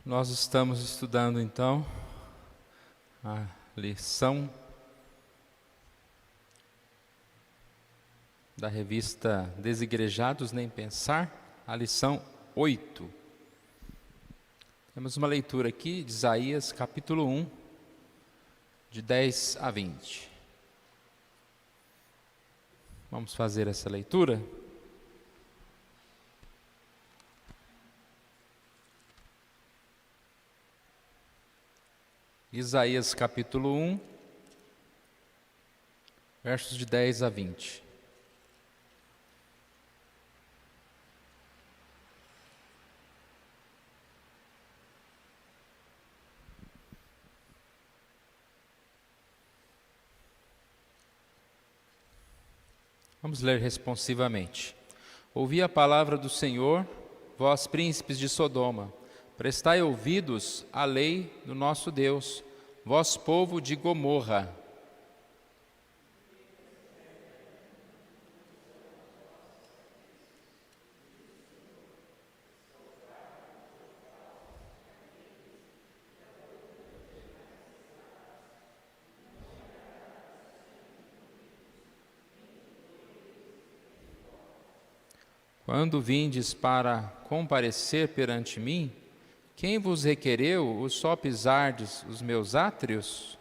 Nós estamos estudando então a lição da revista Desigrejados Nem Pensar, a lição 8. Temos uma leitura aqui de Isaías capítulo 1, de 10 a 20. Vamos fazer essa leitura? Isaías capítulo 1, versos de 10 a 20. Vamos ler responsivamente. Ouvi a palavra do Senhor, vós príncipes de Sodoma, prestai ouvidos à lei do nosso Deus, vós povo de Gomorra. Quando vindes para comparecer perante mim, quem vos requereu o só pisardes os meus átrios?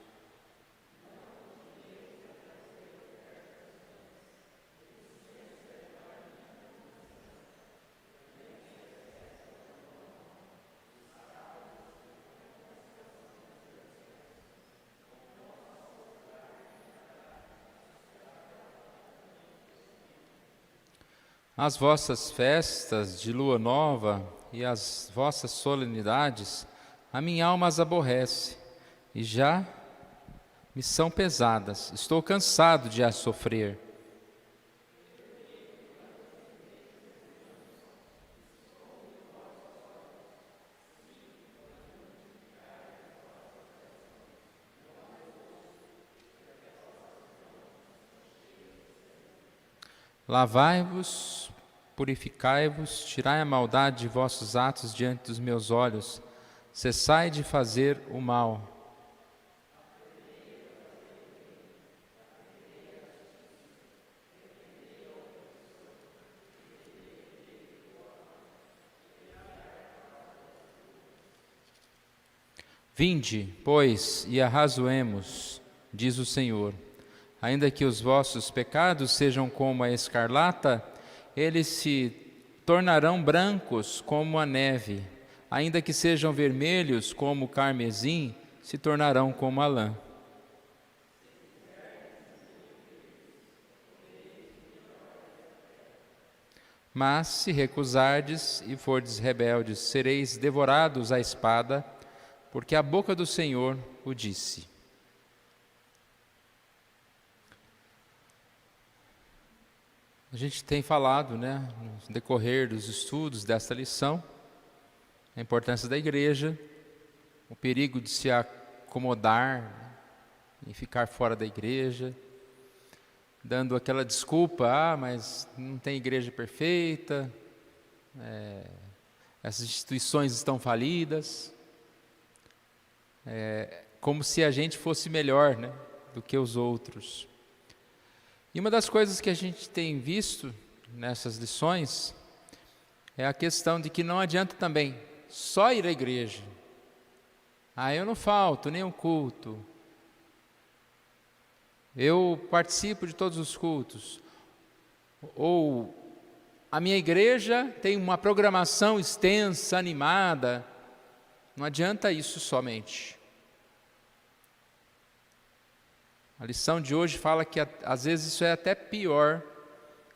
As vossas festas de lua nova e as vossas solenidades, a minha alma as aborrece, e já me são pesadas, estou cansado de as sofrer. Lavai-vos, purificai-vos, tirai a maldade de vossos atos diante dos meus olhos, cessai de fazer o mal. Vinde, pois, e arrazoemos, diz o Senhor. Ainda que os vossos pecados sejam como a escarlata, eles se tornarão brancos como a neve. Ainda que sejam vermelhos como o carmesim, se tornarão como a lã. Mas se recusardes e fordes rebeldes, sereis devorados à espada, porque a boca do Senhor o disse. A gente tem falado, no decorrer dos estudos desta lição, a importância da igreja, o perigo de se acomodar e ficar fora da igreja, dando aquela desculpa, mas não tem igreja perfeita, essas instituições estão falidas, como se a gente fosse melhor, do que os outros. E uma das coisas que a gente tem visto nessas lições é a questão de que não adianta também só ir à igreja. Eu não falto nenhum culto. Eu participo de todos os cultos. Ou a minha igreja tem uma programação extensa, animada. Não adianta isso somente. A lição de hoje fala que às vezes isso é até pior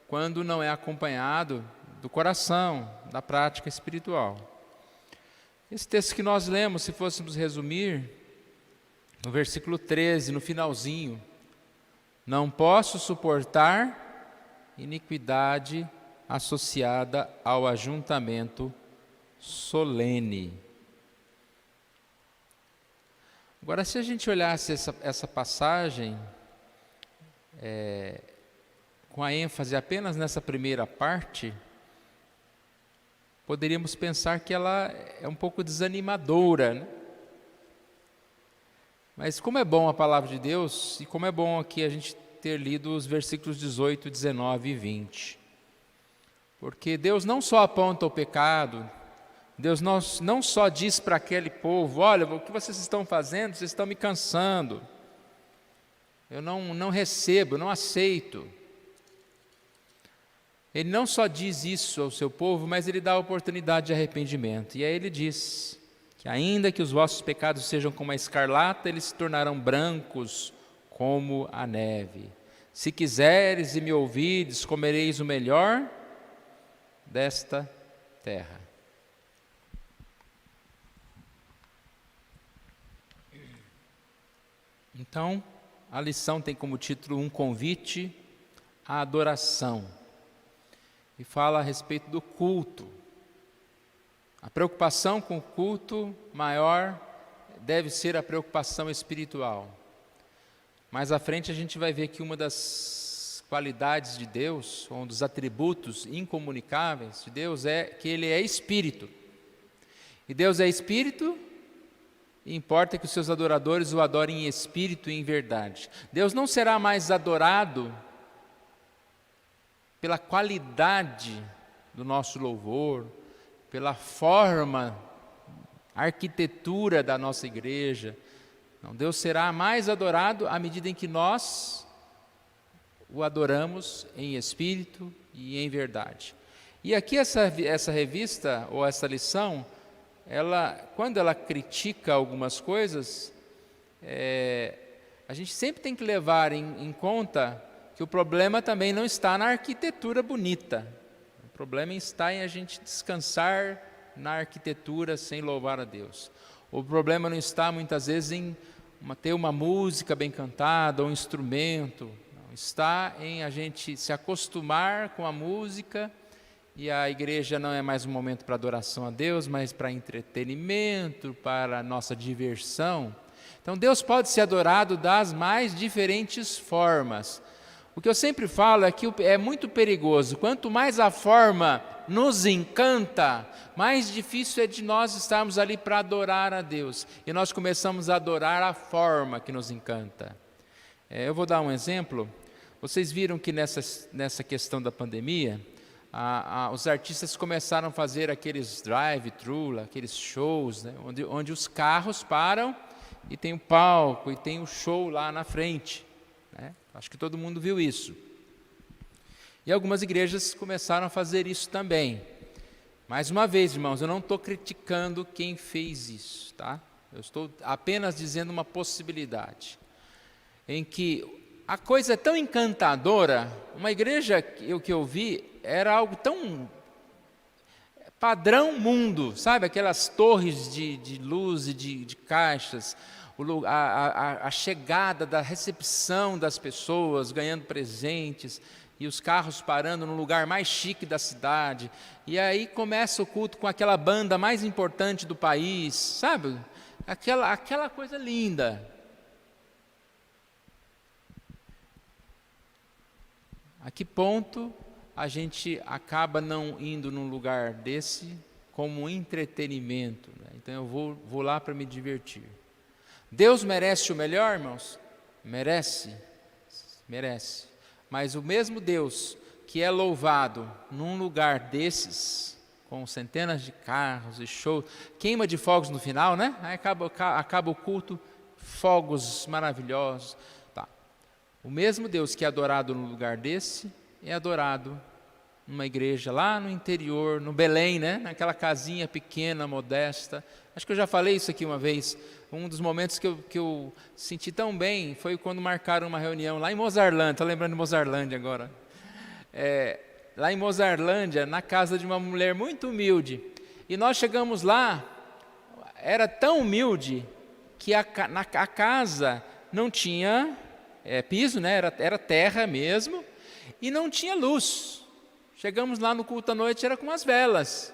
quando não é acompanhado do coração, da prática espiritual. Esse texto que nós lemos, se fôssemos resumir, no versículo 13, no finalzinho, não posso suportar iniquidade associada ao ajuntamento solene. Agora, se a gente olhasse essa passagem com a ênfase apenas nessa primeira parte, poderíamos pensar que ela é um pouco desanimadora, né? Mas como é bom a palavra de Deus, e como é bom aqui a gente ter lido os versículos 18, 19 e 20. Porque Deus não só aponta o pecado, Deus não só diz para aquele povo: olha, o que vocês estão fazendo, vocês estão me cansando, eu não recebo, não aceito. Ele não só diz isso ao seu povo, mas ele dá a oportunidade de arrependimento. E aí ele diz que ainda que os vossos pecados sejam como a escarlata, eles se tornarão brancos como a neve. Se quiseres e me ouvides, comereis o melhor desta terra. Então, a lição tem como título um convite à adoração. E fala a respeito do culto. A preocupação com o culto maior deve ser a preocupação espiritual. Mais à frente a gente vai ver que uma das qualidades de Deus, um dos atributos incomunicáveis de Deus é que Ele é Espírito. E Deus é Espírito, e importa que os seus adoradores o adorem em espírito e em verdade. Deus não será mais adorado pela qualidade do nosso louvor, pela forma, arquitetura da nossa igreja. Não, Deus será mais adorado à medida em que nós o adoramos em espírito e em verdade. E aqui essa revista, ou essa lição, quando ela critica algumas coisas, a gente sempre tem que levar em conta que o problema também não está na arquitetura bonita. O problema está em a gente descansar na arquitetura sem louvar a Deus. O problema não está muitas vezes em ter uma música bem cantada, ou um instrumento. Não, está em a gente se acostumar com a música, e a igreja não é mais um momento para adoração a Deus, mas para entretenimento, para nossa diversão. Então Deus pode ser adorado das mais diferentes formas. O que eu sempre falo é que é muito perigoso. Quanto mais a forma nos encanta, mais difícil é de nós estarmos ali para adorar a Deus. E nós começamos a adorar a forma que nos encanta. Eu vou dar um exemplo. Vocês viram que nessa questão da pandemia, os artistas começaram a fazer aqueles drive-thru, aqueles shows, né, onde os carros param e tem o palco e tem o show lá na frente, né? Acho que todo mundo viu isso. E algumas igrejas começaram a fazer isso também. Mais uma vez, irmãos, eu não estou criticando quem fez isso, tá? Eu estou apenas dizendo uma possibilidade, em que a coisa é tão encantadora. Uma igreja que eu vi era algo tão padrão mundo, sabe? Aquelas torres de luz e de caixas, a chegada da recepção das pessoas, ganhando presentes, e os carros parando no lugar mais chique da cidade. E aí começa o culto com aquela banda mais importante do país, sabe? Aquela coisa linda. A que ponto a gente acaba não indo num lugar desse como um entretenimento, né? Então eu vou lá para me divertir. Deus merece o melhor, irmãos? Merece. Mas o mesmo Deus que é louvado num lugar desses, com centenas de carros e shows, queima de fogos no final, né? Aí acaba o culto, fogos maravilhosos. O mesmo Deus que é adorado num lugar desse, é adorado numa igreja lá no interior, no Belém, né? Naquela casinha pequena, modesta. Acho que eu já falei isso aqui uma vez. Um dos momentos que eu senti tão bem foi quando marcaram uma reunião lá em Mozarlândia. Estou lembrando de Mozarlândia agora. Lá em Mozarlândia, na casa de uma mulher muito humilde. E nós chegamos lá, era tão humilde que a casa não tinha piso, né? Era terra mesmo, e não tinha luz. Chegamos lá no culto à noite, era com as velas.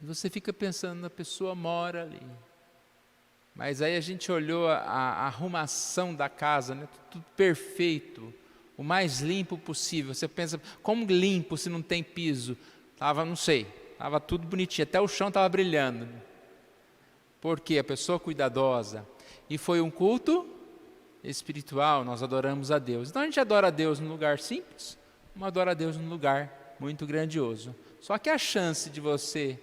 E você fica pensando, a pessoa mora ali. Mas aí a gente olhou a arrumação da casa, né? Tudo perfeito, o mais limpo possível. Você pensa, como limpo se não tem piso? Não sei, estava tudo bonitinho, até o chão estava brilhando. Porque a pessoa cuidadosa. E foi um culto espiritual, nós adoramos a Deus. Então a gente adora a Deus num lugar simples, mas adora a Deus num lugar muito grandioso. Só que a chance de você,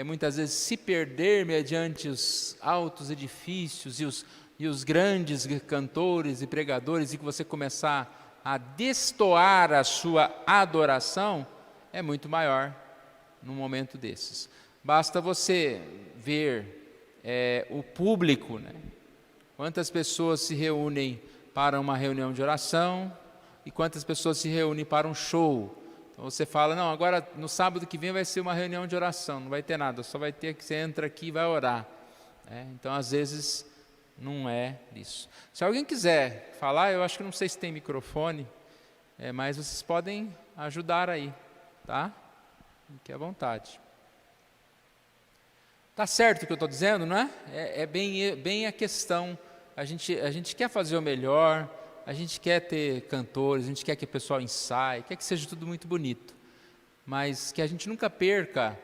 muitas vezes, se perder mediante os altos edifícios e os grandes cantores e pregadores, e que você começar a destoar a sua adoração, é muito maior num momento desses. Basta você ver o público, né? Quantas pessoas se reúnem para uma reunião de oração e quantas pessoas se reúnem para um show. Então você fala, não, agora no sábado que vem vai ser uma reunião de oração, não vai ter nada, só vai ter que você entra aqui e vai orar. Então às vezes não é isso. Se alguém quiser falar, eu acho que não sei se tem microfone, mas vocês podem ajudar aí, tá? Fique à vontade. Tá certo o que eu estou dizendo, não é? É bem a questão. A gente quer fazer o melhor, a gente quer ter cantores, a gente quer que o pessoal ensaie, quer que seja tudo muito bonito, mas que a gente nunca perca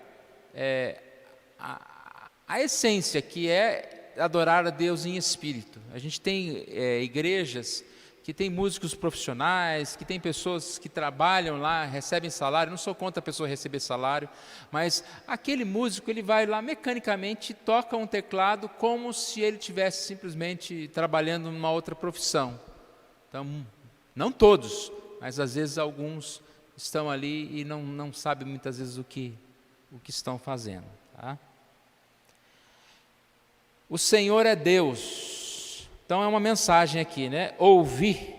a essência, que é adorar a Deus em espírito. A gente tem igrejas que tem músicos profissionais, que tem pessoas que trabalham lá, recebem salário. Não sou contra a pessoa receber salário, mas aquele músico, ele vai lá mecanicamente, toca um teclado como se ele estivesse simplesmente trabalhando numa outra profissão. Então, não todos, mas às vezes alguns estão ali e não sabem muitas vezes o que estão fazendo. Tá? O Senhor é Deus. Então é uma mensagem aqui, né? Ouvir.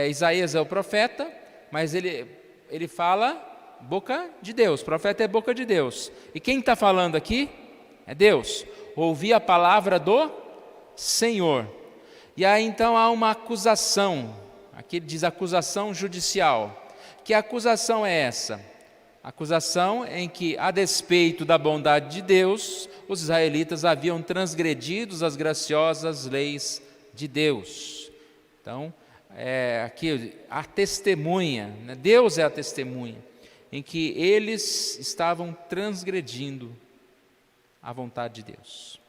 Isaías é o profeta, mas ele fala boca de Deus. O profeta é boca de Deus. E quem está falando aqui é Deus. Ouvir a palavra do Senhor. E aí então há uma acusação. Aqui diz acusação judicial. Que acusação é essa? Acusação em que, a despeito da bondade de Deus, os israelitas haviam transgredido as graciosas leis de Deus. Então, aqui a testemunha, né? Deus é a testemunha, em que eles estavam transgredindo a vontade de Deus.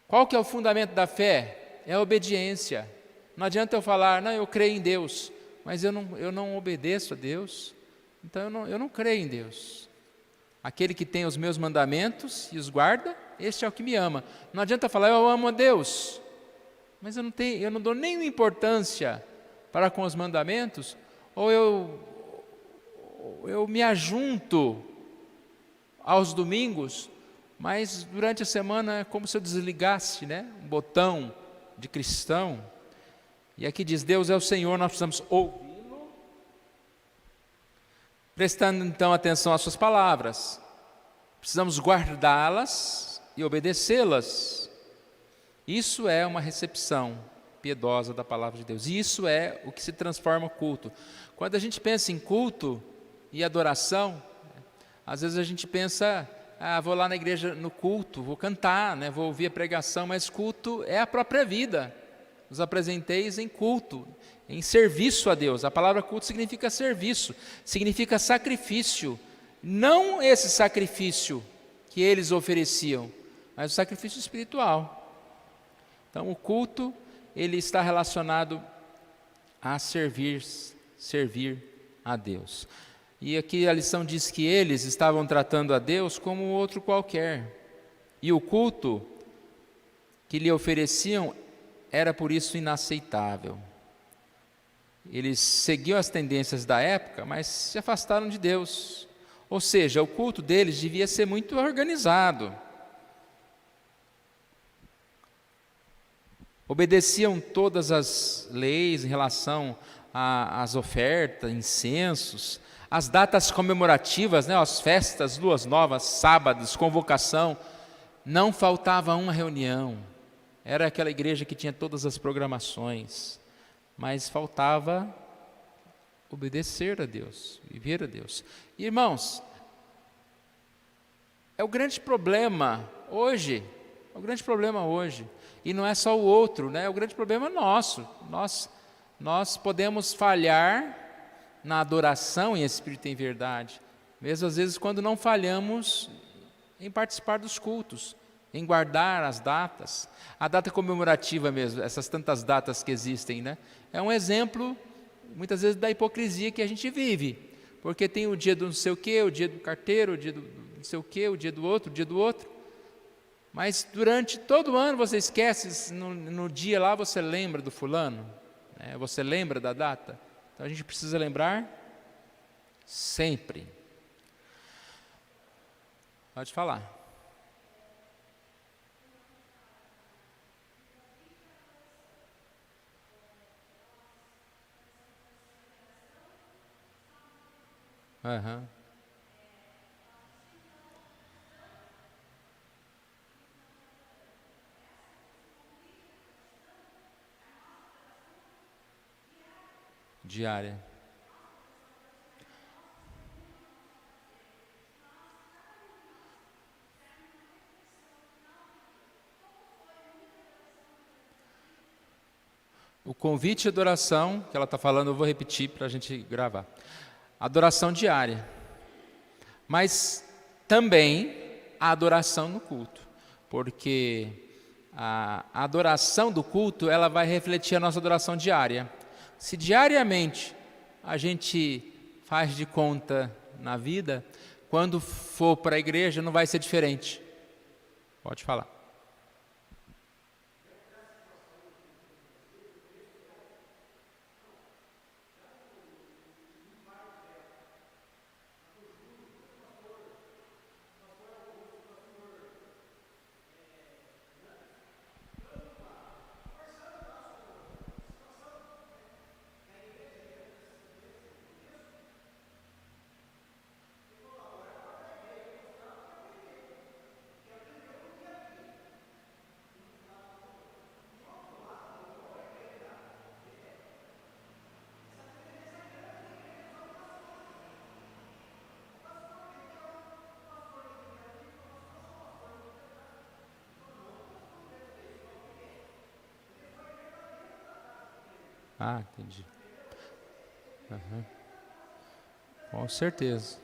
Qual que é o fundamento da fé? É a obediência. Não adianta eu falar, não, eu creio em Deus, mas eu não obedeço a Deus. Então eu não creio em Deus. Aquele que tem os meus mandamentos e os guarda, este é o que me ama. Não adianta falar, eu amo a Deus, mas eu não dou nenhuma importância para com os mandamentos, ou eu me ajunto aos domingos, mas durante a semana é como se eu desligasse, né, um botão de cristão. E aqui diz, Deus é o Senhor, nós precisamos ouvir. Prestando então atenção às suas palavras, precisamos guardá-las e obedecê-las. Isso é uma recepção piedosa da palavra de Deus. Isso é o que se transforma o culto. Quando a gente pensa em culto e adoração, às vezes a gente pensa, vou lá na igreja no culto, vou cantar, né, vou ouvir a pregação, mas culto é a própria vida. Os apresenteis em culto, em serviço a Deus. A palavra culto significa serviço, significa sacrifício. Não esse sacrifício que eles ofereciam, mas o sacrifício espiritual. Então o culto, ele está relacionado a servir a Deus. E aqui a lição diz que eles estavam tratando a Deus como outro qualquer. E o culto que lhe ofereciam era por isso inaceitável. Eles seguiam as tendências da época, mas se afastaram de Deus. Ou seja, o culto deles devia ser muito organizado. Obedeciam todas as leis em relação às ofertas, incensos, as datas comemorativas, né, as festas, luas novas, sábados, convocação. Não faltava uma reunião. Era aquela igreja que tinha todas as programações, mas faltava obedecer a Deus, viver a Deus. Irmãos, é o grande problema hoje, e não é só o outro, né? É o grande problema nosso. Nós podemos falhar na adoração em espírito e em verdade, mesmo às vezes quando não falhamos em participar dos cultos, em guardar as datas, a data comemorativa mesmo, essas tantas datas que existem, né? É um exemplo, muitas vezes, da hipocrisia que a gente vive, porque tem o dia do não sei o quê, o dia do carteiro, o dia do não sei o quê, o dia do outro, mas durante todo o ano você esquece, no dia lá você lembra do fulano, né? Você lembra da data, então a gente precisa lembrar sempre. Pode falar. Aham. Diária. O convite e adoração, que ela está falando, eu vou repetir para a gente gravar. Adoração diária. Mas também a adoração no culto. Porque a adoração do culto, ela vai refletir a nossa adoração diária. Se diariamente a gente faz de conta na vida, quando for para a igreja não vai ser diferente. Pode falar. Ah, entendi. Aham. Com certeza.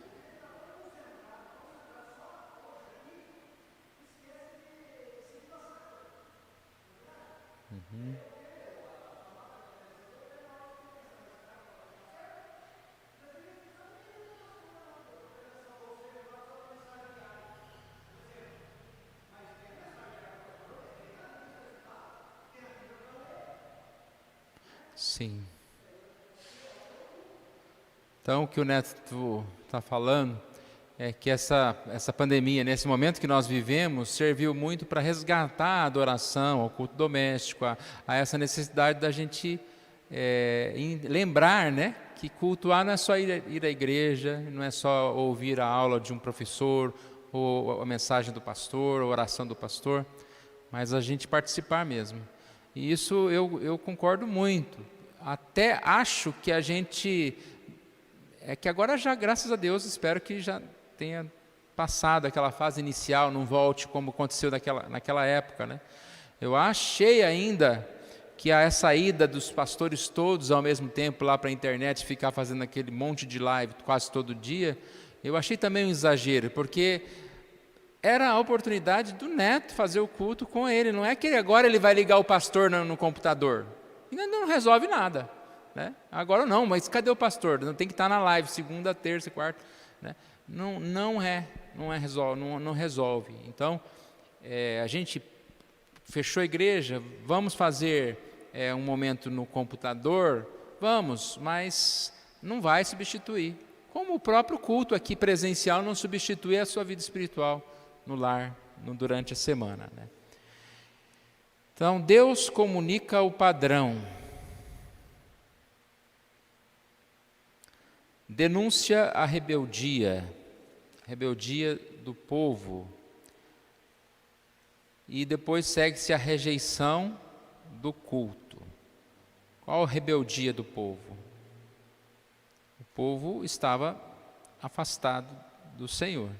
Sim. Então, o que o Neto está falando é que essa pandemia, nesse momento que nós vivemos, serviu muito para resgatar a adoração, ao culto doméstico, a essa necessidade da gente lembrar, né, que cultuar não é só ir à igreja, não é só ouvir a aula de um professor, ou a mensagem do pastor, a oração do pastor, mas a gente participar mesmo. E isso eu concordo muito. Até acho que a gente... É que agora já, graças a Deus, espero que já tenha passado aquela fase inicial, não volte como aconteceu naquela época, né? Eu achei ainda que essa ida dos pastores todos ao mesmo tempo lá para a internet, ficar fazendo aquele monte de live quase todo dia, eu achei também um exagero, porque era a oportunidade do Neto fazer o culto com ele, não é que agora ele vai ligar o pastor no computador, ainda não resolve nada. Né? Agora não, mas cadê o pastor? Não tem que estar na live, segunda, terça, quarta. Né? Não resolve. Então, a gente fechou a igreja, vamos fazer um momento no computador? Vamos, mas não vai substituir. Como o próprio culto aqui presencial não substitui a sua vida espiritual no lar, durante a semana. Né? Então, Deus comunica o padrão. Denúncia a rebeldia do povo, e depois segue-se a rejeição do culto. Qual a rebeldia do povo? O povo estava afastado do Senhor,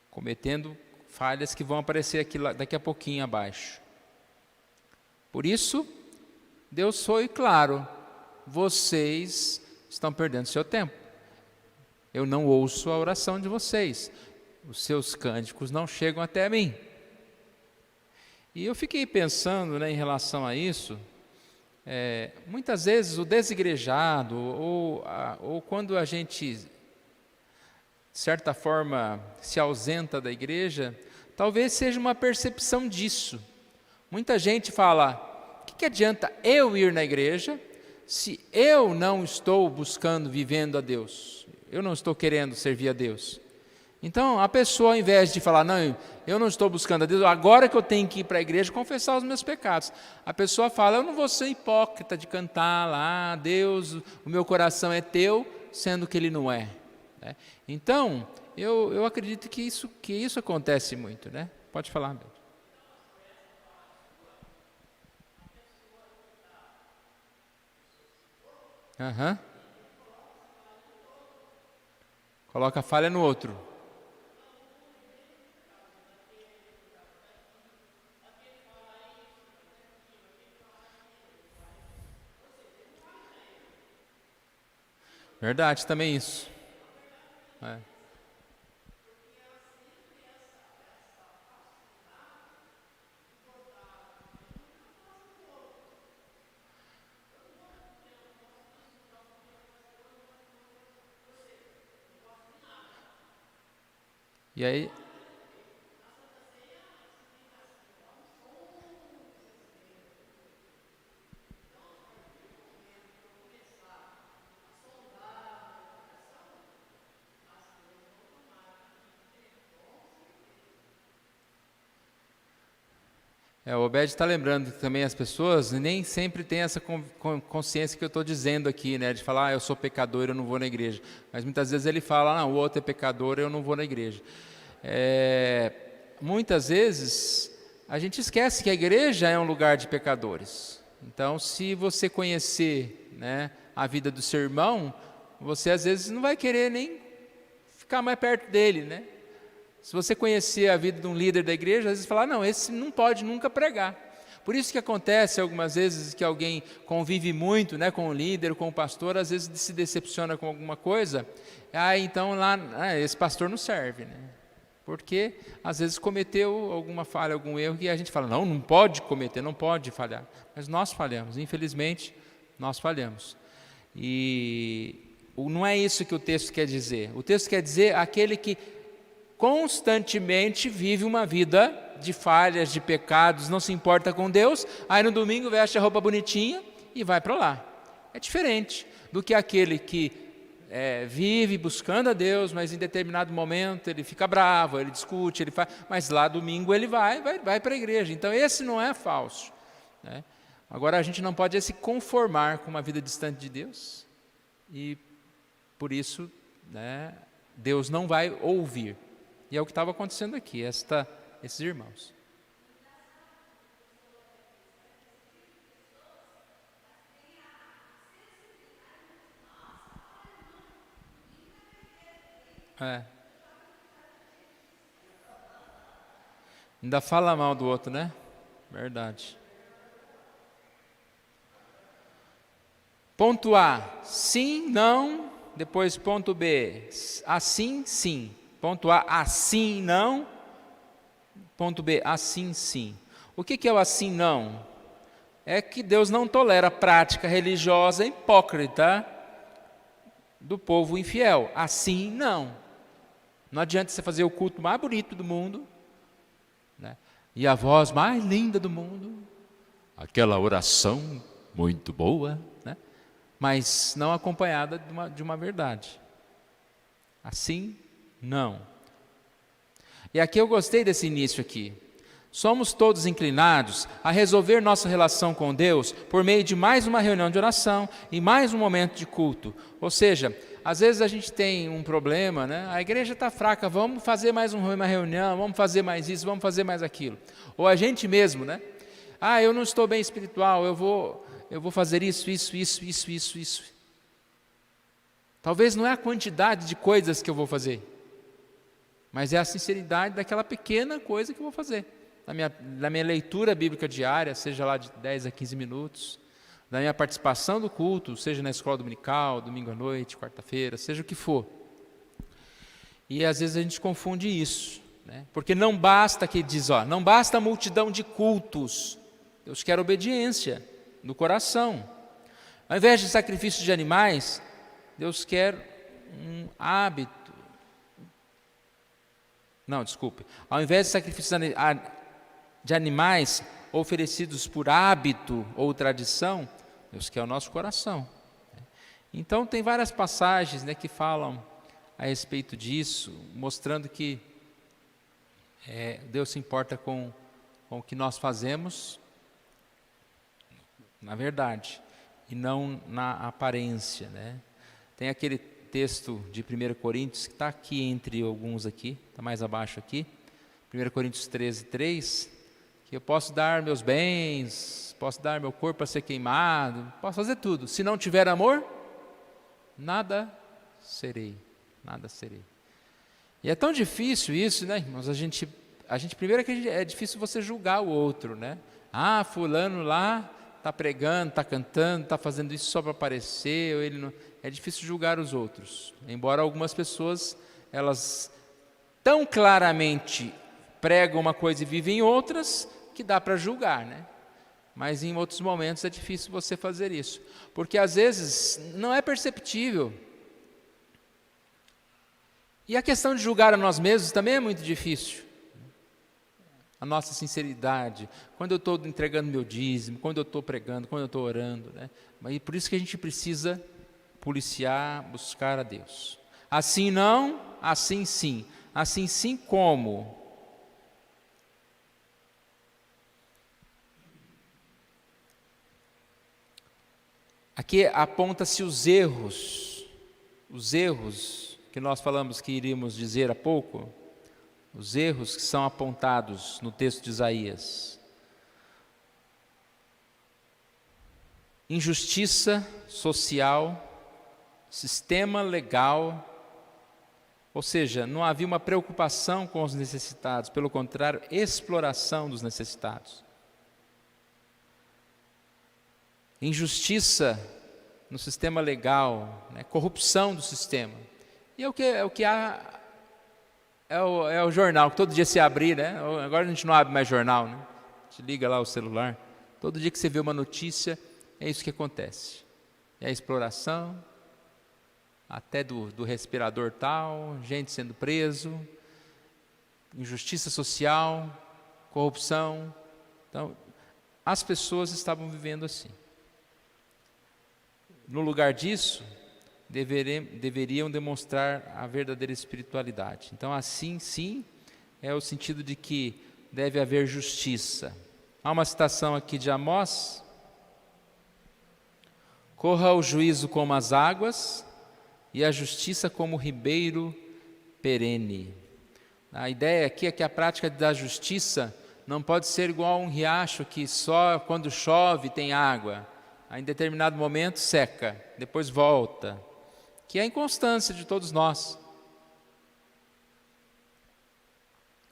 cometendo falhas que vão aparecer aqui, daqui a pouquinho abaixo. Por isso, Deus foi claro: vocês estão perdendo seu tempo. Eu não ouço a oração de vocês. Os seus cânticos não chegam até mim. E eu fiquei pensando, né, em relação a isso. Muitas vezes o desigrejado, ou quando a gente, de certa forma, se ausenta da igreja, talvez seja uma percepção disso. Muita gente fala: o que adianta eu ir na igreja se eu não estou buscando, vivendo a Deus? Eu não estou querendo servir a Deus. Então, a pessoa, ao invés de falar: não, eu não estou buscando a Deus, agora que eu tenho que ir para a igreja confessar os meus pecados, a pessoa fala: eu não vou ser hipócrita de cantar lá, Deus, o meu coração é teu, sendo que ele não é. Então, eu acredito que isso acontece muito, né? Pode falar, Beth. Uhum. Coloca a falha no outro. Verdade, também isso. E aí, o Obed está lembrando que também as pessoas nem sempre têm essa consciência que eu estou dizendo aqui, né? De falar: eu sou pecador, eu não vou na igreja. Mas muitas vezes ele fala: não, o outro é pecador, eu não vou na igreja. Muitas vezes a gente esquece que a igreja é um lugar de pecadores. Então, se você conhecer, né, a vida do seu irmão, você às vezes não vai querer nem ficar mais perto dele, né? Se você conhecer a vida de um líder da igreja, às vezes falar: não, esse não pode nunca pregar. Por isso que acontece algumas vezes que alguém convive muito, né, com o líder, com o pastor, às vezes se decepciona com alguma coisa, então lá, esse pastor não serve, né? Porque às vezes cometeu alguma falha, algum erro, e a gente fala: não pode cometer, não pode falhar. Mas nós falhamos, infelizmente, nós falhamos. E não é isso que o texto quer dizer. O texto quer dizer aquele que constantemente vive uma vida de falhas, de pecados, não se importa com Deus, aí no domingo veste a roupa bonitinha e vai para lá. É diferente do que aquele que vive buscando a Deus, mas em determinado momento ele fica bravo, ele discute, ele faz, mas lá domingo ele vai para a igreja. Então esse não é falso, né? Agora a gente não pode se conformar com uma vida distante de Deus, e por isso, né, Deus não vai ouvir. E é o que estava acontecendo aqui, esses irmãos. Ainda fala mal do outro, né? Verdade. Ponto A, sim, não. Depois ponto B, assim, sim. Ponto A, assim, não. Ponto B, assim, sim. O que é o assim, não? É que Deus não tolera a prática religiosa hipócrita do povo infiel. Assim, não. Não adianta você fazer o culto mais bonito do mundo, né, e a voz mais linda do mundo, aquela oração muito boa, né, mas não acompanhada de uma verdade. Assim, não. E aqui eu gostei desse início aqui. Somos todos inclinados a resolver nossa relação com Deus por meio de mais uma reunião de oração e mais um momento de culto. Ou seja, às vezes a gente tem um problema, né? A igreja está fraca, vamos fazer mais uma reunião, vamos fazer mais isso, vamos fazer mais aquilo. Ou a gente mesmo, né? Eu não estou bem espiritual, eu vou fazer isso. Talvez não é a quantidade de coisas que eu vou fazer, mas é a sinceridade daquela pequena coisa que eu vou fazer. Na minha leitura bíblica diária, seja lá de 10 a 15 minutos, da minha participação do culto, seja na escola dominical, domingo à noite, quarta-feira, seja o que for. E às vezes a gente confunde isso, né? Porque não basta, que diz, não basta a multidão de cultos, Deus quer obediência no coração. Ao invés de sacrifício de animais, Deus quer um hábito. Não, desculpe. Ao invés de sacrifícios de animais oferecidos por hábito ou tradição, Deus quer o nosso coração. Então tem várias passagens, né, que falam a respeito disso, mostrando que Deus se importa com o que nós fazemos, na verdade, e não na aparência, né? Tem aquele texto de 1 Coríntios, que está aqui entre alguns aqui, está mais abaixo aqui, 1 Coríntios 13:3, que eu posso dar meus bens, posso dar meu corpo para ser queimado, posso fazer tudo. Se não tiver amor, nada serei, nada serei. E é tão difícil isso, né, irmãos? A gente primeiro é difícil você julgar o outro, né? Fulano lá está pregando, está cantando, está fazendo isso só para aparecer, ou ele não... É difícil julgar os outros, embora algumas pessoas, elas tão claramente pregam uma coisa e vivem outras, que dá para julgar, né? Mas em outros momentos é difícil você fazer isso, porque às vezes não é perceptível. E a questão de julgar a nós mesmos também é muito difícil. A nossa sinceridade, quando eu estou entregando meu dízimo, quando eu estou pregando, quando eu estou orando, né? Mas por isso que a gente precisa policiar, buscar a Deus. Assim não, assim sim. Assim sim como? Aqui aponta-se os erros que nós falamos que iríamos dizer há pouco, os erros que são apontados no texto de Isaías. Injustiça social, sistema legal, ou seja, não havia uma preocupação com os necessitados, pelo contrário, exploração dos necessitados. Injustiça no sistema legal, né? Corrupção do sistema. E é o que há, é o jornal, que todo dia se abrir, né? Agora a gente não abre mais jornal, né? A gente liga lá o celular, todo dia que você vê uma notícia, é isso que acontece. É a exploração, até do respirador tal, gente sendo preso, injustiça social, corrupção. Então, as pessoas estavam vivendo assim. No lugar disso, deveriam demonstrar a verdadeira espiritualidade. Então, assim sim, é o sentido de que deve haver justiça. Há uma citação aqui de Amós: corra o juízo como as águas e a justiça como o ribeiro perene. A ideia aqui é que a prática da justiça não pode ser igual a um riacho que só quando chove tem água, aí em determinado momento seca, depois volta, que é a inconstância de todos nós.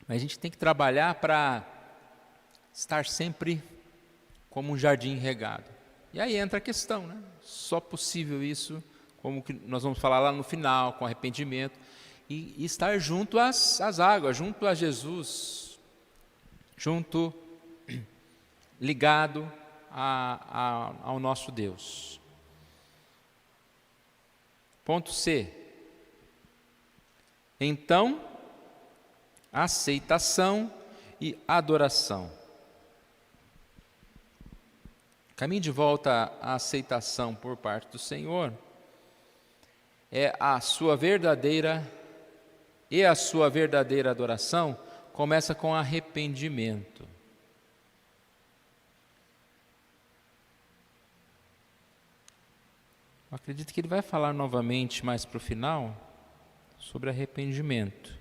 Mas a gente tem que trabalhar para estar sempre como um jardim regado. E aí entra a questão, né? Só possível isso, como que nós vamos falar lá no final, com arrependimento, e estar junto às águas, junto a Jesus, ligado ao nosso Deus. Ponto C. Então, aceitação e adoração. Caminho de volta à aceitação por parte do Senhor é a sua verdadeira adoração começa com arrependimento. Eu acredito que ele vai falar novamente mais para o final sobre arrependimento.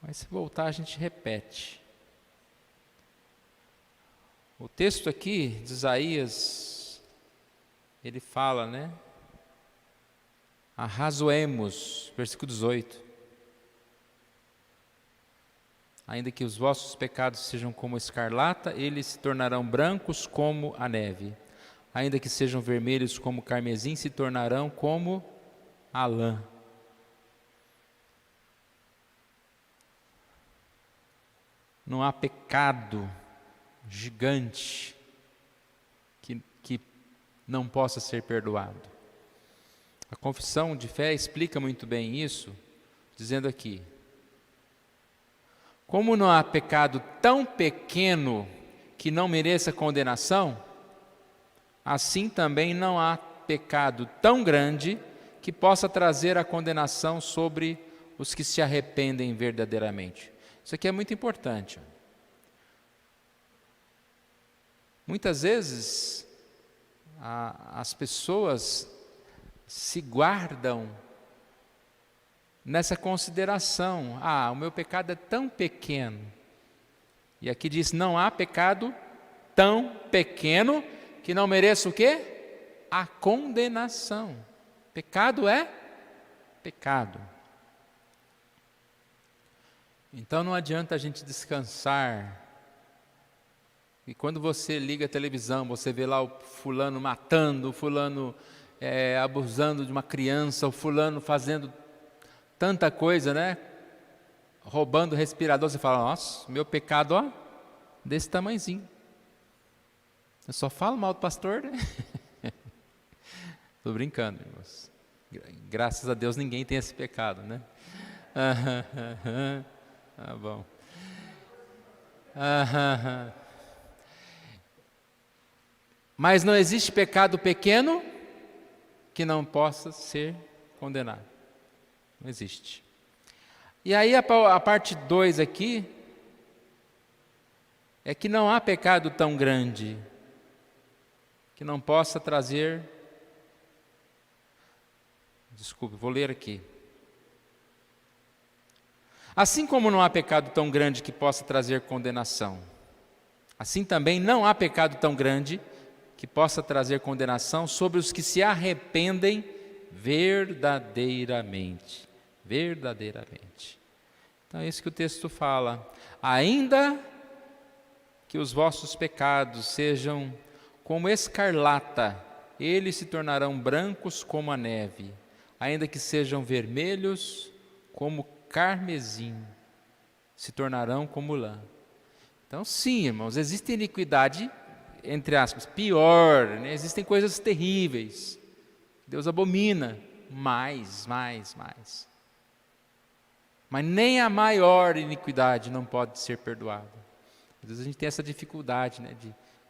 Mas se voltar a gente repete. O texto aqui de Isaías, ele fala, né? Arrazoemos, versículo 18. ainda que os vossos pecados sejam como escarlata, eles se tornarão brancos como a neve. Ainda que sejam vermelhos como o carmesim, se tornarão como a lã. Não há pecado gigante que não possa ser perdoado. A confissão de fé explica muito bem isso, dizendo aqui: como não há pecado tão pequeno que não mereça condenação, assim também não há pecado tão grande que possa trazer a condenação sobre os que se arrependem verdadeiramente. Isso aqui é muito importante. Muitas vezes as pessoas se guardam nessa consideração: o meu pecado é tão pequeno. E aqui diz: não há pecado tão pequeno que não mereça o quê? A condenação. Pecado é pecado. Então não adianta a gente descansar. E quando você liga a televisão, você vê lá o fulano matando, o fulano abusando de uma criança, o fulano fazendo tanta coisa, né? Roubando o respirador, você fala: nossa, meu pecado, desse tamanhozinho. Eu só falo mal do pastor, né? Estou brincando, irmãos. Graças a Deus ninguém tem esse pecado, né? Tá bom. Mas não existe pecado pequeno que não possa ser condenado. Não existe. E aí a parte 2 aqui é que não há pecado tão grande que não possa trazer... Desculpe, vou ler aqui. Assim como não há pecado tão grande que possa trazer condenação, assim também não há pecado tão grande que possa trazer condenação sobre os que se arrependem verdadeiramente. Verdadeiramente. Então é isso que o texto fala. Ainda que os vossos pecados sejam como escarlata, eles se tornarão brancos como a neve. Ainda que sejam vermelhos como carmesim, se tornarão como lã. Então sim, irmãos, existe iniquidade, entre aspas, pior, né? Existem coisas terríveis, Deus abomina, mais. Mas nem a maior iniquidade não pode ser perdoada. Às vezes a gente tem essa dificuldade, né,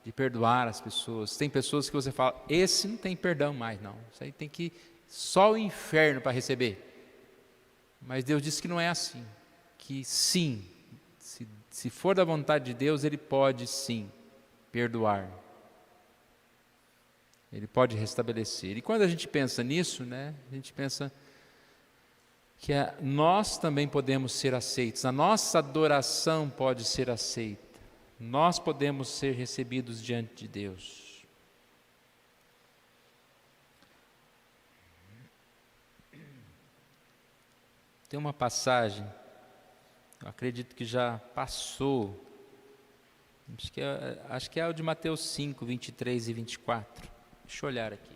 de perdoar as pessoas. Tem pessoas que você fala: esse não tem perdão mais, não. Isso aí tem que só o inferno para receber. Mas Deus disse que não é assim. Que sim, se for da vontade de Deus, Ele pode sim perdoar. Ele pode restabelecer. E quando a gente pensa nisso, né, a gente pensa que nós também podemos ser aceitos. A nossa adoração pode ser aceita. Nós podemos ser recebidos diante de Deus. Tem uma passagem, eu acredito que já passou, acho que é o de Mateus 5, 23 e 24. Deixa eu olhar aqui.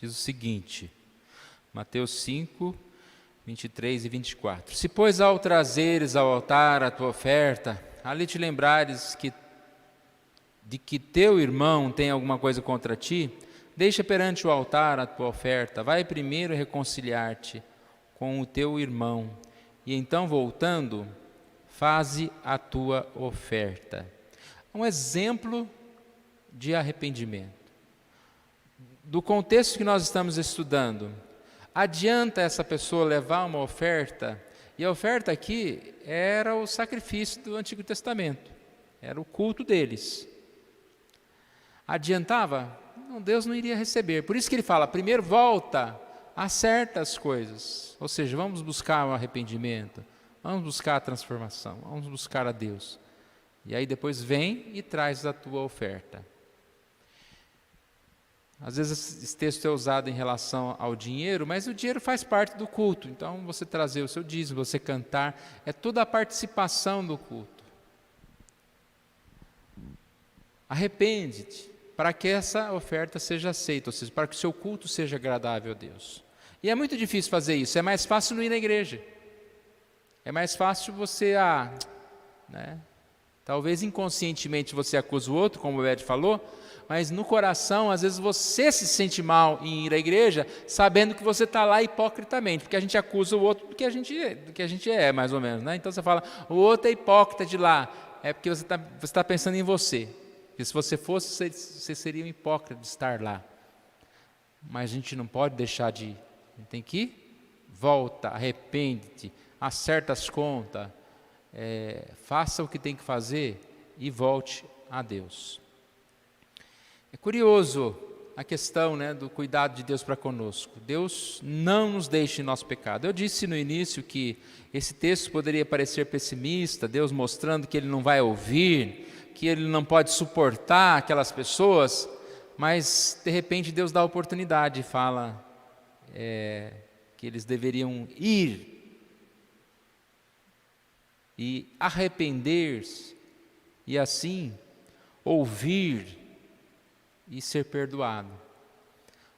Diz o seguinte, Mateus 5, 23 e 24. Se, pois, ao trazeres ao altar a tua oferta, ali te lembrares de que teu irmão tem alguma coisa contra ti, deixa perante o altar a tua oferta, vai primeiro reconciliar-te com o teu irmão, e então, voltando, faze a tua oferta. Um exemplo de arrependimento. Do contexto que nós estamos estudando, adianta essa pessoa levar uma oferta, e a oferta aqui era o sacrifício do Antigo Testamento, era o culto deles. Adiantava? Não, Deus não iria receber. Por isso que ele fala: primeiro volta a certas coisas, ou seja, vamos buscar o arrependimento, vamos buscar a transformação, vamos buscar a Deus. E aí depois vem e traz a tua oferta. Às vezes esse texto é usado em relação ao dinheiro, mas o dinheiro faz parte do culto. Então você trazer o seu dízimo, você cantar, é toda a participação do culto. Arrepende-te para que essa oferta seja aceita, ou seja, para que o seu culto seja agradável a Deus. E é muito difícil fazer isso, é mais fácil não ir na igreja. É mais fácil você, né? Talvez inconscientemente você acusa o outro, como o Ed falou, mas no coração, às vezes você se sente mal em ir à igreja, sabendo que você está lá hipocritamente, porque a gente acusa o outro do que a gente é, mais ou menos, né? Então você fala, o outro é hipócrita de lá, é porque você está pensando em você. Porque se você fosse, você seria um hipócrita de estar lá. Mas a gente não pode deixar de ir. A gente tem que ir, volta, arrepende-te, acerta as contas, faça o que tem que fazer e volte a Deus. É curioso a questão, né, do cuidado de Deus para conosco. Deus não nos deixa em nosso pecado. Eu disse no início que esse texto poderia parecer pessimista, Deus mostrando que Ele não vai ouvir, que Ele não pode suportar aquelas pessoas, mas de repente Deus dá a oportunidade e fala que eles deveriam ir e arrepender-se e assim ouvir e ser perdoado.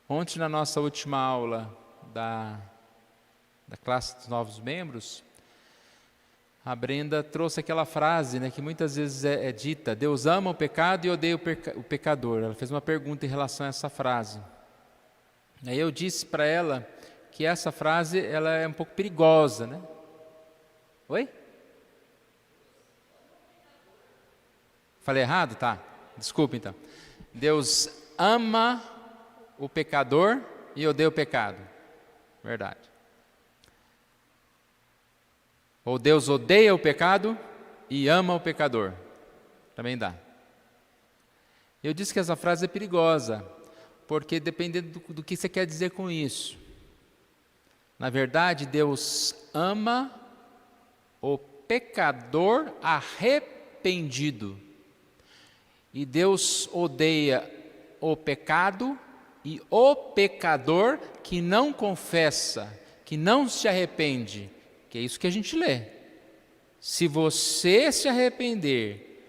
Ontem, na nossa última aula da classe dos novos membros, a Brenda trouxe aquela frase, né, que muitas vezes é dita: Deus ama o pecado e odeia o pecador. Ela fez uma pergunta em relação a essa frase. Aí eu disse para ela que essa frase ela é um pouco perigosa, né? Oi? Falei errado? Tá. Desculpa então. Deus ama o pecador e odeia o pecado. Verdade. Ou Deus odeia o pecado e ama o pecador. Também dá. Eu disse que essa frase é perigosa, porque dependendo do que você quer dizer com isso. Na verdade, Deus ama o pecador arrependido. E Deus odeia o pecado e o pecador que não confessa, que não se arrepende. Que é isso que a gente lê. Se você se arrepender,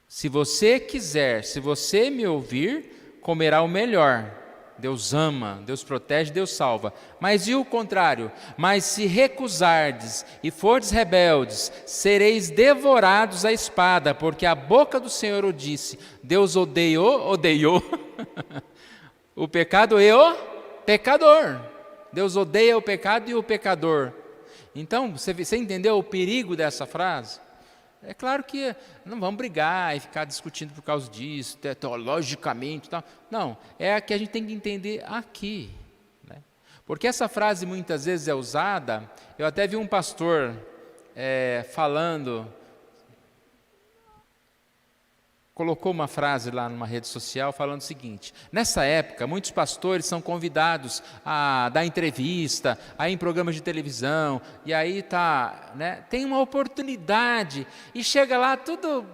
se você quiser, se você me ouvir, comerá o melhor. Deus ama, Deus protege, Deus salva. Mas e o contrário? Mas se recusardes e fordes rebeldes, sereis devorados à espada, porque a boca do Senhor o disse. Deus odiou o pecado e o pecador. Deus odeia o pecado e o pecador. Então, você entendeu o perigo dessa frase? É claro que não vamos brigar e ficar discutindo por causa disso, teologicamente e tal. Não, é a que a gente tem que entender aqui. Né? Porque essa frase muitas vezes é usada, eu até vi um pastor falando, colocou uma frase lá numa rede social falando o seguinte: nessa época, muitos pastores são convidados a dar entrevista, a ir em programas de televisão, e aí tem uma oportunidade, e chega lá tudo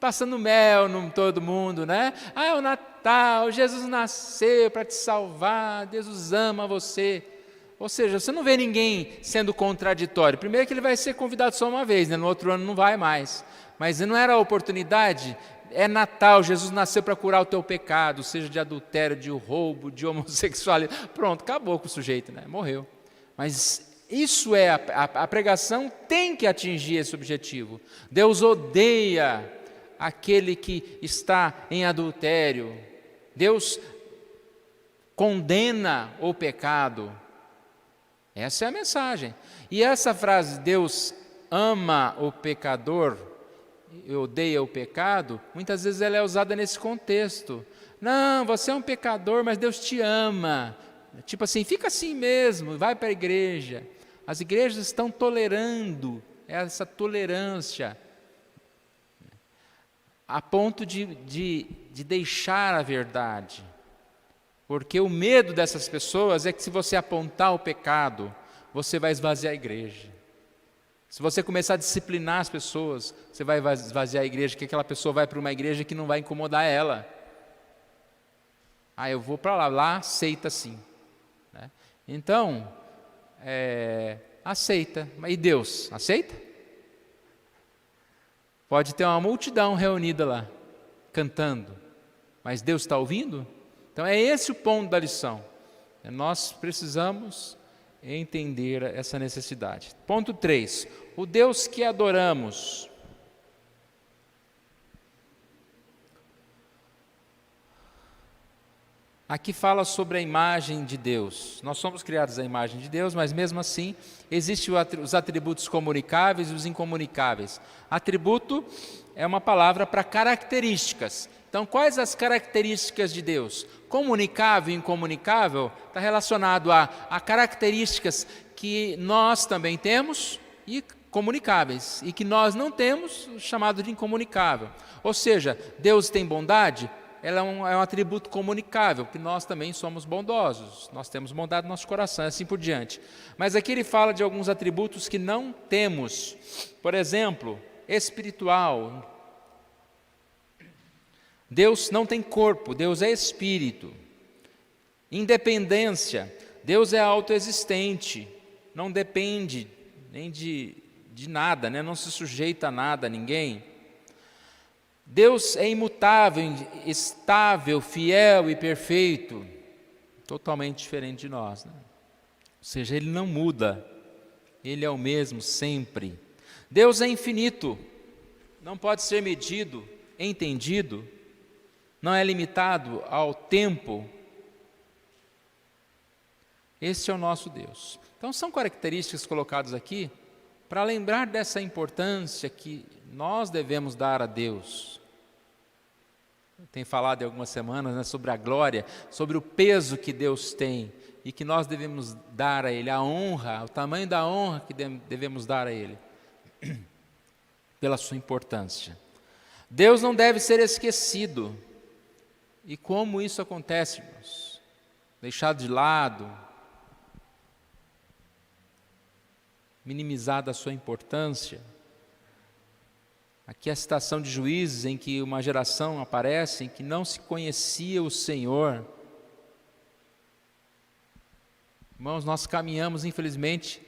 passando mel em todo mundo, né? É o Natal, Jesus nasceu para te salvar, Deus ama você. Ou seja, você não vê ninguém sendo contraditório. Primeiro que ele vai ser convidado só uma vez, né? No outro ano não vai mais. Mas não era a oportunidade. É Natal, Jesus nasceu para curar o teu pecado, seja de adultério, de roubo, de homossexualidade. Pronto, acabou com o sujeito, né? Morreu. Mas isso a pregação tem que atingir esse objetivo. Deus odeia aquele que está em adultério. Deus condena o pecado. Essa é a mensagem. E essa frase, Deus ama o pecador e odeia o pecado, muitas vezes ela é usada nesse contexto. Não, você é um pecador, mas Deus te ama. Tipo assim, fica assim mesmo, vai para a igreja. As igrejas estão tolerando essa tolerância, a ponto de deixar a verdade. Porque o medo dessas pessoas é que se você apontar o pecado, você vai esvaziar a igreja. Se você começar a disciplinar as pessoas, você vai esvaziar a igreja, que aquela pessoa vai para uma igreja que não vai incomodar ela. Eu vou para lá aceita sim. Né? Então, aceita. E Deus, aceita? Pode ter uma multidão reunida lá, cantando, mas Deus está ouvindo? Então é esse o ponto da lição. Nós precisamos entender essa necessidade. Ponto 3. O Deus que adoramos. Aqui fala sobre a imagem de Deus. Nós somos criados à imagem de Deus, mas mesmo assim, existem os atributos comunicáveis e os incomunicáveis. Atributo é uma palavra para características. Então, quais as características de Deus? Comunicável e incomunicável está relacionado a características que nós também temos e comunicáveis, e que nós não temos, chamado de incomunicável. Ou seja, Deus tem bondade? Ela é um atributo comunicável, que nós também somos bondosos, nós temos bondade no nosso coração, e assim por diante. Mas aqui ele fala de alguns atributos que não temos. Por exemplo, espiritual. Deus não tem corpo, Deus é espírito. Independência, Deus é autoexistente, não depende nem de nada, né? Não se sujeita a nada, a ninguém. Deus é imutável, estável, fiel e perfeito, totalmente diferente de nós, né? Ou seja, Ele não muda, Ele é o mesmo sempre. Deus é infinito, não pode ser medido, entendido, não é limitado ao tempo. Esse é o nosso Deus. Então são características colocadas aqui para lembrar dessa importância que nós devemos dar a Deus. Eu tenho falado em algumas semanas, né, sobre a glória, sobre o peso que Deus tem e que nós devemos dar a Ele, a honra, o tamanho da honra que devemos dar a Ele, pela sua importância. Deus não deve ser esquecido. E como isso acontece, irmãos? Deixado de lado, minimizada a sua importância. Aqui é a citação de Juízes, em que uma geração aparece em que não se conhecia o Senhor. Irmãos, nós caminhamos, infelizmente,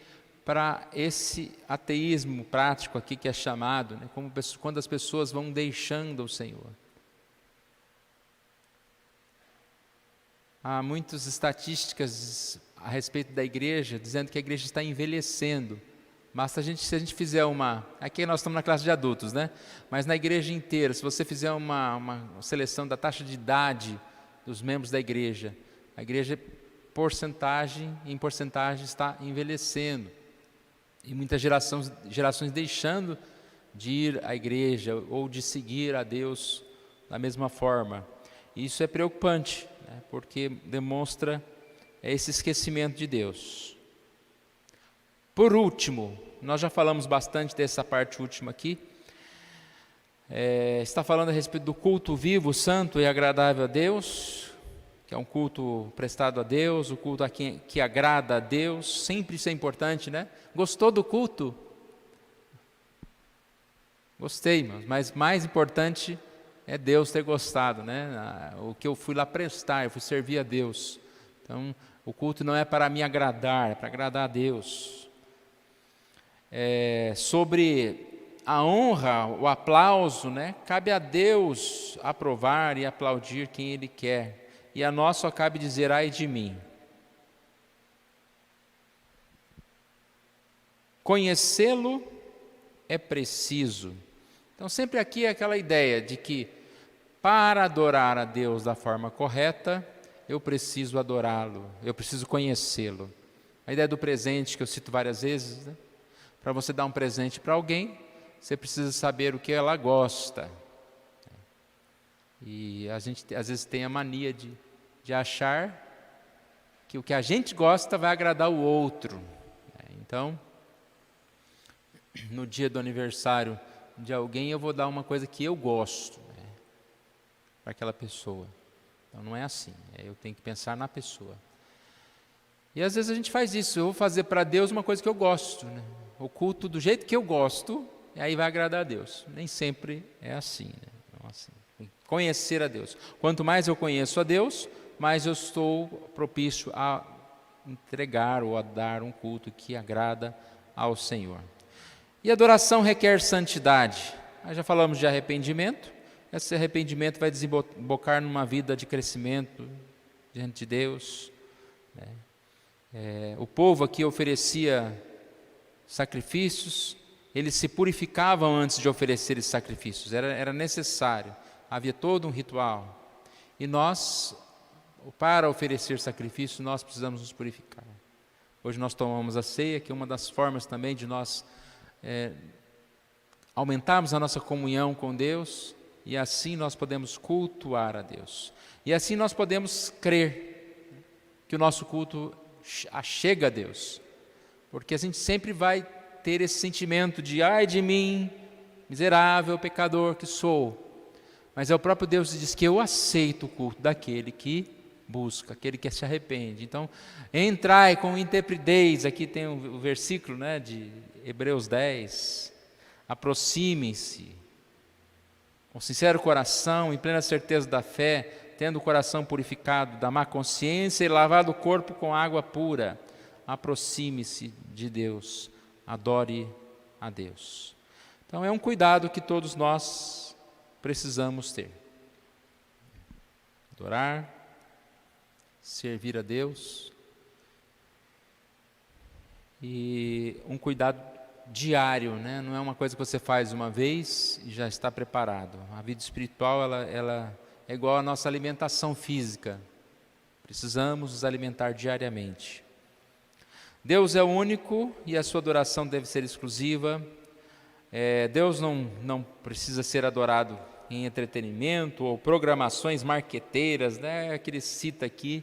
para esse ateísmo prático aqui que é chamado, né, como quando as pessoas vão deixando o Senhor. Há muitas estatísticas a respeito da igreja, dizendo que a igreja está envelhecendo. Mas se a gente fizer aqui nós estamos na classe de adultos, né? Mas na igreja inteira, se você fizer uma seleção da taxa de idade dos membros da igreja, a igreja em porcentagem está envelhecendo. E muitas gerações deixando de ir à igreja ou de seguir a Deus da mesma forma. E isso é preocupante, né? Porque demonstra esse esquecimento de Deus. Por último, nós já falamos bastante dessa parte última aqui, está falando a respeito do culto vivo, santo e agradável a Deus, que é um culto prestado a Deus, o culto que agrada a Deus, sempre isso é importante, né? Gostou do culto? Gostei, mas mais importante é Deus ter gostado, né? O que eu fui lá prestar, eu fui servir a Deus. Então, o culto não é para me agradar, é para agradar a Deus. Sobre a honra, o aplauso, né? Cabe a Deus aprovar e aplaudir quem Ele quer. E a nós só cabe dizer, ai de mim. Conhecê-lo é preciso. Então sempre aqui é aquela ideia de que para adorar a Deus da forma correta, eu preciso adorá-lo, eu preciso conhecê-lo. A ideia do presente, que eu cito várias vezes, né? Para você dar um presente para alguém, você precisa saber o que ela gosta. E a gente às vezes tem a mania de achar que o que a gente gosta vai agradar o outro. Então, no dia do aniversário de alguém, eu vou dar uma coisa que eu gosto, né, para aquela pessoa. Então não é assim, eu tenho que pensar na pessoa. E às vezes a gente faz isso, eu vou fazer para Deus uma coisa que eu gosto, né? o culto do jeito que eu gosto, e aí vai agradar a Deus. Nem sempre é assim, né? Não assim. Conhecer a Deus. Quanto mais eu conheço a Deus, mais eu estou propício a entregar ou a dar um culto que agrada ao Senhor. E adoração requer santidade. Nós já falamos de arrependimento. Esse arrependimento vai desembocar numa vida de crescimento diante de Deus. O povo aqui oferecia sacrifícios, eles se purificavam antes de oferecer esses sacrifícios, era necessário, havia todo um ritual. E nós, para oferecer sacrifício, nós precisamos nos purificar. Hoje nós tomamos a ceia, que é uma das formas também de nós aumentarmos a nossa comunhão com Deus, e assim nós podemos cultuar a Deus. E assim nós podemos crer que o nosso culto achega a Deus. Porque a gente sempre vai ter esse sentimento de, ai de mim, miserável pecador que sou. Mas é o próprio Deus que diz que eu aceito o culto daquele que busca, aquele que se arrepende. Então, entrai com intrepidez, aqui tem o versículo, né, de Hebreus 10, aproxime-se, com sincero coração, em plena certeza da fé, tendo o coração purificado da má consciência e lavado o corpo com água pura, aproxime-se de Deus, adore a Deus. Então é um cuidado que todos nós precisamos ter. Adorar, servir a Deus e um cuidado diário, né? Não é uma coisa que você faz uma vez e já está preparado. A vida espiritual ela é igual à nossa alimentação física. Precisamos nos alimentar diariamente. Deus é único e a sua adoração deve ser exclusiva. Deus não precisa ser adorado em entretenimento ou programações marqueteiras, né, que ele cita aqui.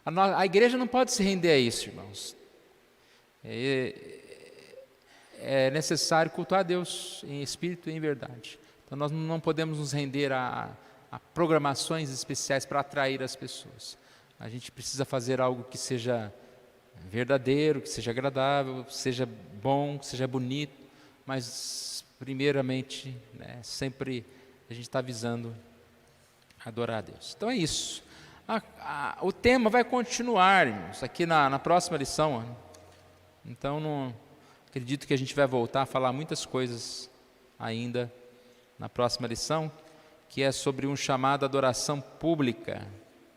A igreja não pode se render a isso, irmãos. É necessário cultuar a Deus em espírito e em verdade. Então nós não podemos nos render a programações especiais para atrair as pessoas. A gente precisa fazer algo que seja verdadeiro, que seja agradável, que seja bom, que seja bonito, mas primeiramente, né, sempre a gente está visando adorar a Deus. Então é isso. O tema vai continuar, irmãos, aqui na próxima lição. Então não acredito que a gente vai voltar a falar muitas coisas ainda na próxima lição, que é sobre um chamado adoração pública.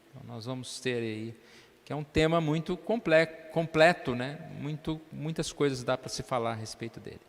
Então nós vamos ter aí, que é um tema muito completo, né? Muitas coisas dá para se falar a respeito dele.